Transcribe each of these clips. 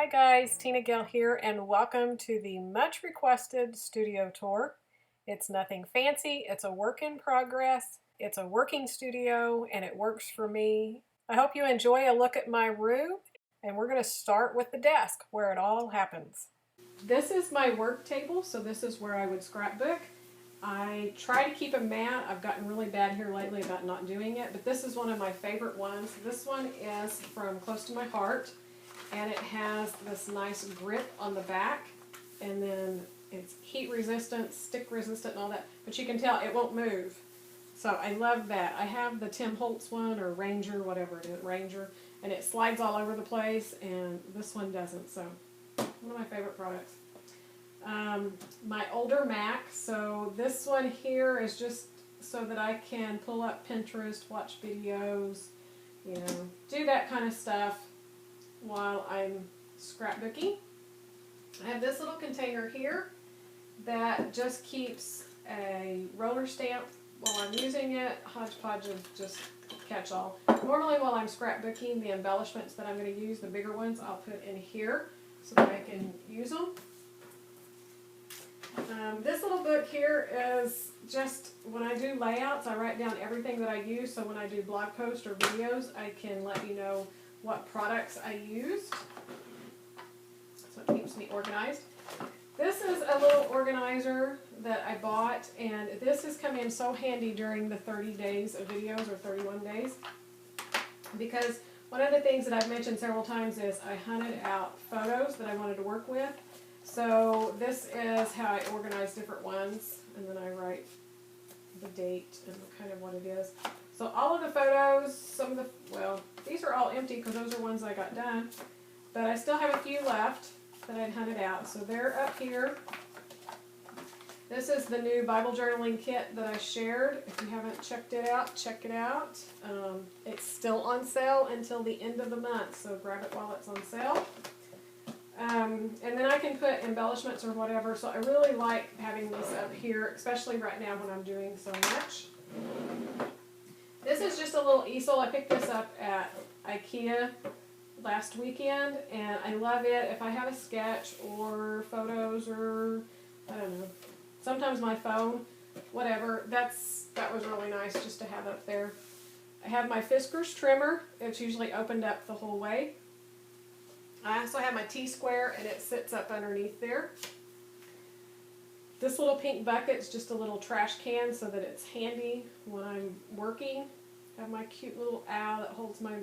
Hi guys, TinaGale here and welcome to the much requested studio tour. It's nothing fancy, it's a work in progress, it's a working studio and it works for me. I hope you enjoy a look at my room and we're going to start with the desk where it all happens. This is my work table, so this is where I would scrapbook. I try to keep a mat. I've gotten really bad here lately about not doing it, but this is one of my favorite ones. This one is from Close to My Heart. And it has this nice grip on the back, and then it's heat resistant, stick resistant, and all that. But you can tell it won't move. So I love that. I have the Tim Holtz one, or Ranger, whatever it is, Ranger, and it slides all over the place, and this one doesn't. So one of my favorite products. My older Mac, so this one here is just so that I can pull up Pinterest, watch videos, do that kind of stuff while I'm scrapbooking. I have this little container here that just keeps a roller stamp while I'm using it, hodgepodge of just catch-all. Normally while I'm scrapbooking, the embellishments that I'm going to use, the bigger ones, I'll put in here so that I can use them. This little book here is just when I do layouts, I write down everything that I use, so when I do blog posts or videos, I can let you know what products I used, so it keeps me organized. This is a little organizer that I bought, and this has come in so handy during the 30 days of videos, or 31 days, because one of the things that I've mentioned several times is I hunted out photos that I wanted to work with. So this is how I organize different ones, and then I write the date and kind of what it is. So all of the photos, some of the, well, these are all empty because those are ones I got done, but I still have a few left that I'd hunted out. So they're up here. This is the new Bible journaling kit that I shared. If you haven't checked it out, check it out. It's still on sale until the end of the month, so grab it while it's on sale. And then I can put embellishments or whatever, so I really like having this up here, especially right now when I'm doing so much. This is just a little easel. I picked this up at IKEA last weekend, and I love it. If I have a sketch or photos or, I don't know, sometimes my phone, whatever, that was really nice just to have up there. I have my Fiskars trimmer. It's usually opened up the whole way. I also have my T-square, and it sits up underneath there. This little pink bucket's just a little trash can so that it's handy when I'm working. I have my cute little owl that holds my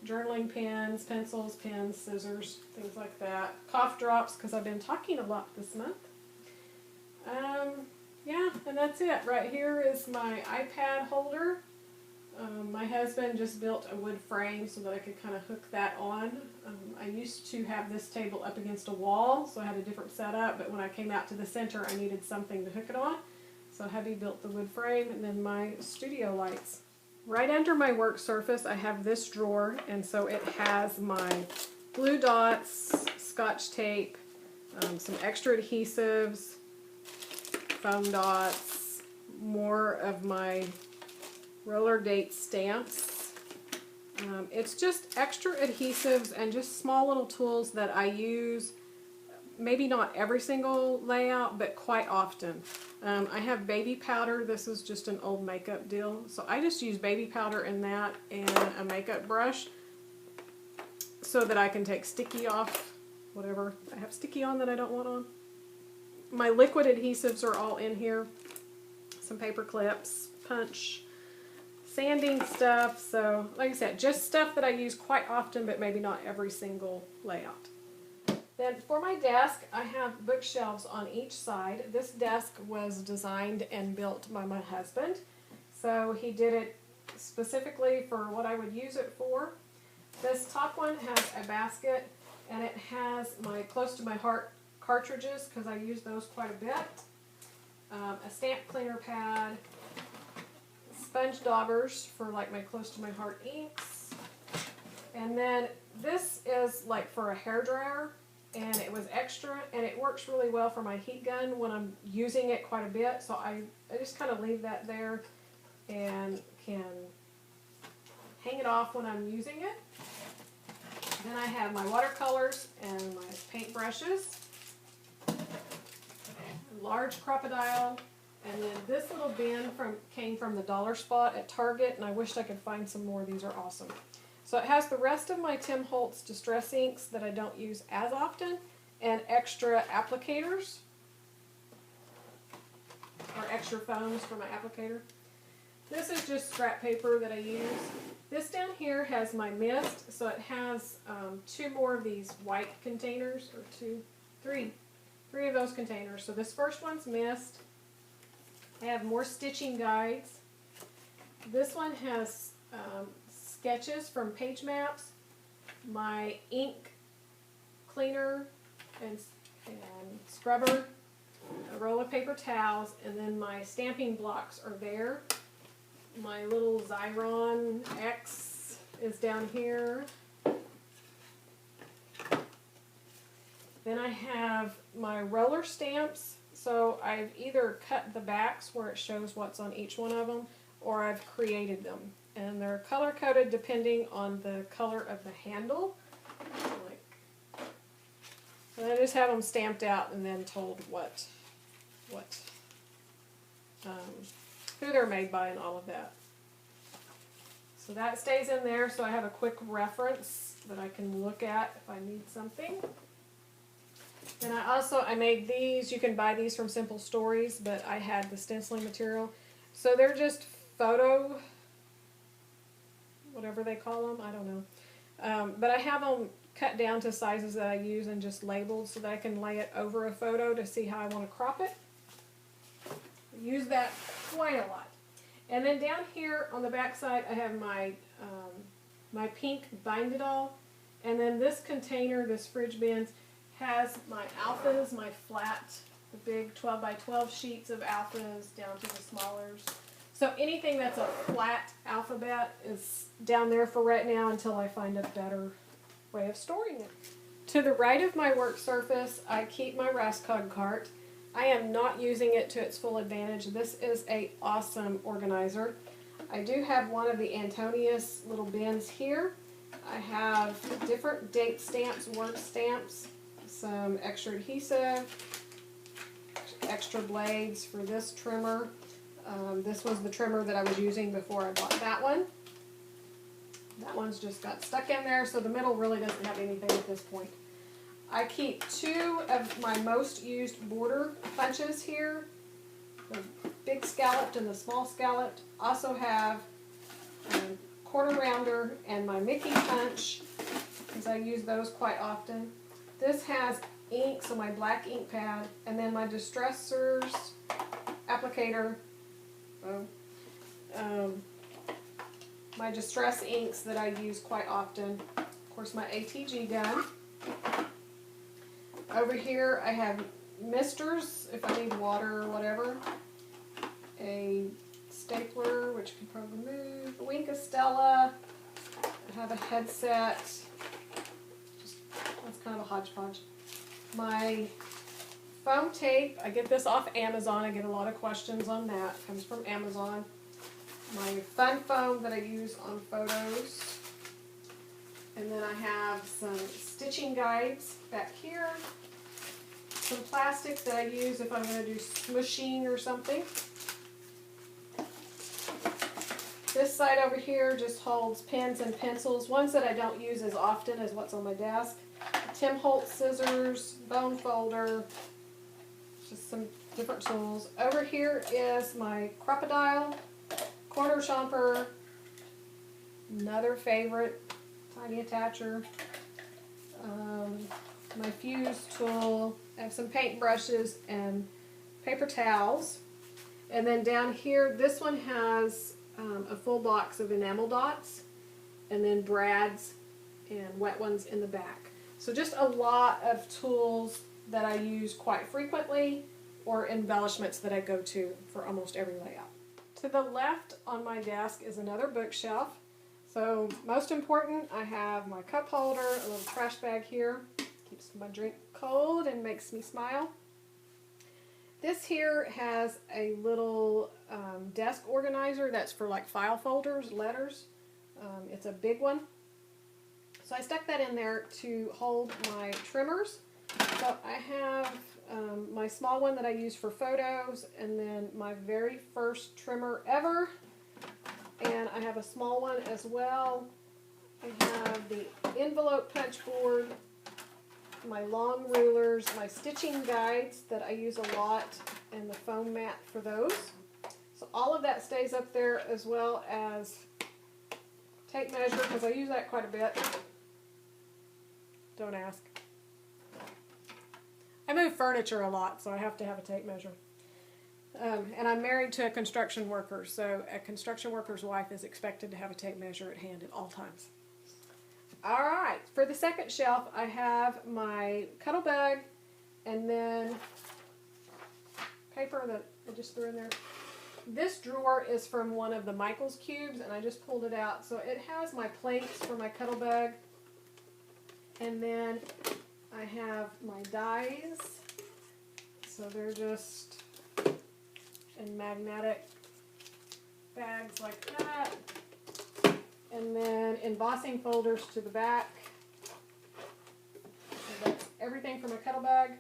journaling pens, pencils, pens, scissors, things like that. Cough drops, because I've been talking a lot this month. Yeah, and that's it. Right here is my iPad holder. My husband just built a wood frame so that I could kind of hook that on. I used to have this table up against a wall, so I had a different setup, but when I came out to the center, I needed something to hook it on. So hubby built the wood frame, and then my studio lights. Right under my work surface, I have this drawer, and so it has my glue dots, scotch tape, some extra adhesives, foam dots, more of my roller date stamps. It's just extra adhesives and just small little tools that I use, maybe not every single layout, but quite often. I have baby powder. This is just an old makeup deal. So I just use baby powder in that and a makeup brush so that I can take sticky off, whatever I have sticky on that I don't want on. My liquid adhesives are all in here. Some paper clips, punch, sanding stuff. So like I said, just stuff that I use quite often, but maybe not every single layout. Then for my desk, I have bookshelves on each side. This desk was designed and built by my husband. So he did it specifically for what I would use it for. This top one has a basket, and it has my Close to My Heart cartridges, because I use those quite a bit. A stamp cleaner pad, sponge daubers for like my Close to My Heart inks. And then this is like for a hairdryer, and it was extra, and it works really well for my heat gun when I'm using it quite a bit. So I just kind of leave that there and can hang it off when I'm using it. Then I have my watercolors and my paint brushes, a large crocodile, and then this little bin came from the dollar spot at Target, and I wished I could find some more. These are awesome. So it has the rest of my Tim Holtz Distress inks that I don't use as often, and extra applicators, or extra foams for my applicator. This is just scrap paper that I use. This down here has my mist, so it has 2 more of these white containers, or three of those containers. So this first one's mist. I have more stitching guides. This one has sketches from page maps, my ink cleaner and scrubber, a roll of paper towels, and then my stamping blocks are there. My little Xyron X is down here. Then I have my roller stamps. So I've either cut the backs where it shows what's on each one of them, or I've created them. And they're color coded depending on the color of the handle. And I just have them stamped out and then told who they're made by and all of that. So that stays in there, so I have a quick reference that I can look at if I need something. And I made these. You can buy these from Simple Stories, but I had the stenciling material. So they're just photo, whatever they call them, I don't know. But I have them cut down to sizes that I use and just labeled so that I can lay it over a photo to see how I want to crop it. I use that quite a lot. And then down here on the back side, I have my my pink Bind It All. And then this container, this fridge bin, has my alphas, my flat, the big 12 by 12 sheets of alphas down to the smallers. So anything that's a flat alphabet is down there for right now until I find a better way of storing it. To the right of my work surface, I keep my Rascog cart. I am not using it to its full advantage. This is an awesome organizer. I do have one of the Antonius little bins here. I have different date stamps, word stamps, some extra adhesive, extra blades for this trimmer. This was the trimmer that I was using before I bought that one. That one's just got stuck in there, so the middle really doesn't have anything at this point. I keep 2 of my most used border bunches here, the big scalloped and the small scalloped. Also have a quarter rounder and my Mickey punch, because I use those quite often. This has ink, so my black ink pad, and then my Distressors applicator, my Distress inks that I use quite often. Of course, my ATG gun. Over here I have misters if I need water or whatever. A stapler, which can probably move. A Wink of Stella. I have a headset. That's kind of a hodgepodge. My foam tape, I get this off Amazon. I get a lot of questions on that. It comes from Amazon. My fun foam that I use on photos. And then I have some stitching guides back here. Some plastic that I use if I'm going to do smushing or something. This side over here just holds pens and pencils. Ones that I don't use as often as what's on my desk. Tim Holtz scissors, bone folder, just some different tools. Over here is my crocodile, corner chomper, another favorite, tiny attacher, my fuse tool. I have some paint brushes and paper towels. And then down here, this one has a full box of enamel dots, and then brads and wet ones in the back. So just a lot of tools that I use quite frequently, or embellishments that I go to for almost every layout. To the left on my desk is another bookshelf. So most important, I have my cup holder, a little trash bag here. Keeps my drink cold and makes me smile. This here has a little desk organizer that's for like file folders, letters. It's a big one. So So I stuck that in there to hold my trimmers. So I have my small one that I use for photos, and then my very first trimmer ever. And I have a small one as well. I have the envelope punch board, my long rulers, my stitching guides that I use a lot, and the foam mat for those. So all of that stays up there, as well as tape measure, because I use that quite a bit. Don't ask. I move furniture a lot, so I have to have a tape measure. And I'm married to a construction worker, so a construction worker's wife is expected to have a tape measure at hand at all times. Alright, for the second shelf, I have my cuddle bug, and then paper that I just threw in there. This drawer is from one of the Michaels cubes, and I just pulled it out. So it has my planks for my cuddle bug, and then I have my dies. So they're just in magnetic bags like that. And then embossing folders to the back. So that's everything for my cuddle bag.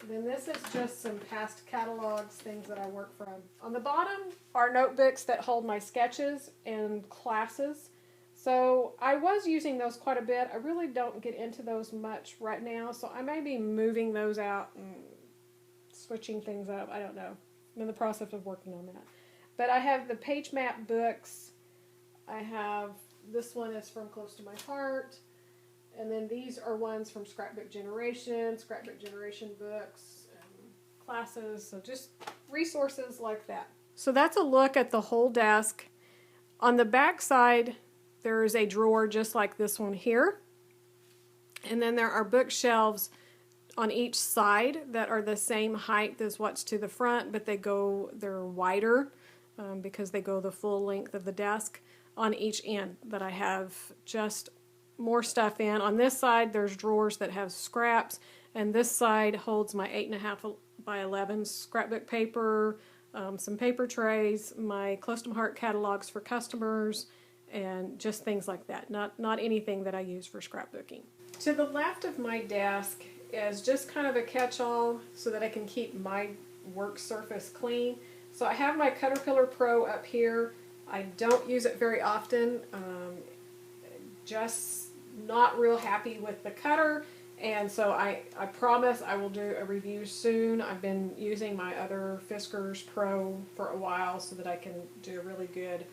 Then this is just some past catalogs, things that I work from. On the bottom are notebooks that hold my sketches and classes. So I was using those quite a bit. I really don't get into those much right now, so I may be moving those out and switching things up. I don't know. I'm in the process of working on that. But I have the page map books. I have, this one is from Close to My Heart. And then these are ones from Scrapbook Generation books, classes, so just resources like that. So that's a look at the whole desk. On the back side, there is a drawer just like this one here. And then there are bookshelves on each side that are the same height as what's to the front, but they're wider because they go the full length of the desk on each end that I have just more stuff in. On this side, there's drawers that have scraps, and this side holds my 8.5 by 11 scrapbook paper, some paper trays, my Close to My Heart catalogs for customers, and just things like that. Not anything that I use for scrapbooking. To the left of my desk is just kind of a catch-all so that I can keep my work surface clean. So I have my Caterpillar Pro up here. I don't use it very often. Just not real happy with the cutter, and so I promise I will do a review soon. I've been using my other Fiskars Pro for a while so that I can do a really good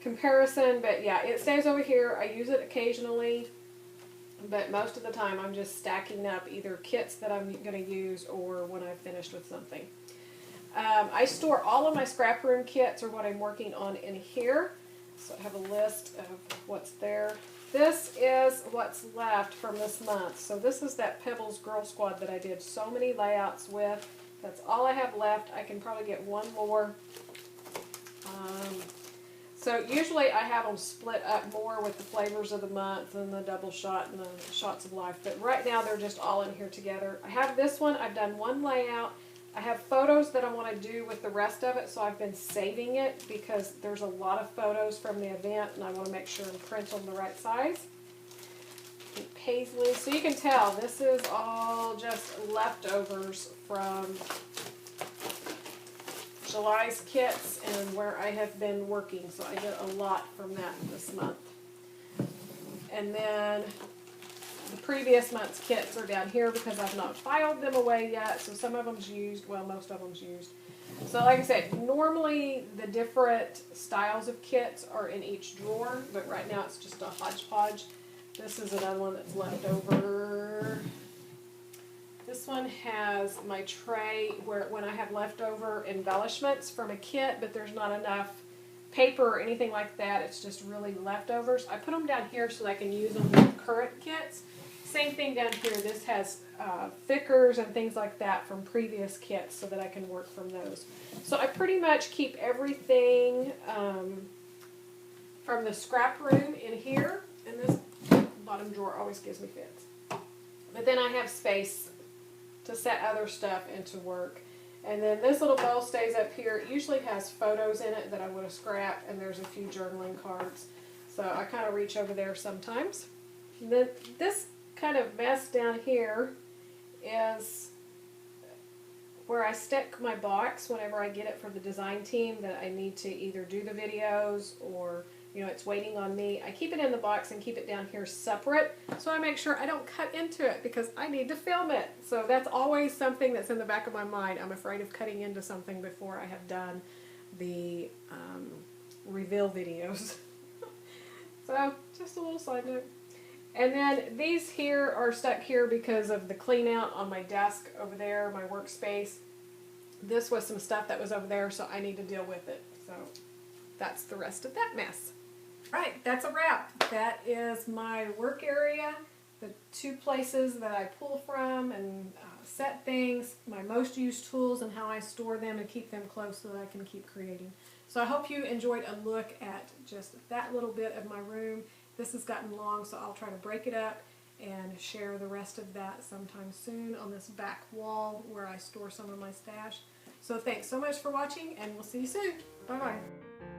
comparison, but yeah, it stays over here. I use it occasionally, but most of the time I'm just stacking up either kits that I'm going to use or when I've finished with something. I store all of my scrap room kits, or what I'm working on, in here. So I have a list of what's there. This is what's left from this month. So this is that Pebbles Girl Squad that I did so many layouts with. That's all I have left. I can probably get one more. So usually I have them split up more with the flavors of the month and the double shot and the shots of life. But right now they're just all in here together. I have this one. I've done one layout. I have photos that I want to do with the rest of it, so I've been saving it because there's a lot of photos from the event and I want to make sure and print them the right size. And Paisley, so you can tell this is all just leftovers from July's kits and where I have been working, so I did a lot from that this month. And then the previous month's kits are down here because I've not filed them away yet, so some of them's used, well, most of them's used. So like I said, normally the different styles of kits are in each drawer, but right now it's just a hodgepodge. This is another one that's left over. This one has my tray where when I have leftover embellishments from a kit, but there's not enough paper or anything like that, it's just really leftovers. I put them down here so that I can use them with current kits. Same thing down here. This has thickers and things like that from previous kits so that I can work from those. So I pretty much keep everything from the scrap room in here, and this bottom drawer always gives me fits. But then I have space to set other stuff into work. And then this little bowl stays up here. It usually has photos in it that I would have scrapped, and there's a few journaling cards. So I kind of reach over there sometimes. Then this kind of mess down here is where I stick my box whenever I get it for the design team that I need to either do the videos or, you know, it's waiting on me. I keep it in the box and keep it down here separate so I make sure I don't cut into it because I need to film it. So that's always something that's in the back of my mind. I'm afraid of cutting into something before I have done the reveal videos. So just a little side note. And then these here are stuck here because of the clean out on my desk over there, my workspace. This was some stuff that was over there, so I need to deal with it. So that's the rest of that mess. Right, that's a wrap. That is my work area, the two places that I pull from and set things, my most used tools and how I store them and keep them close so that I can keep creating. So I hope you enjoyed a look at just that little bit of my room. This has gotten long, so I'll try to break it up and share the rest of that sometime soon on this back wall where I store some of my stash. So thanks so much for watching, and we'll see you soon. Bye-bye.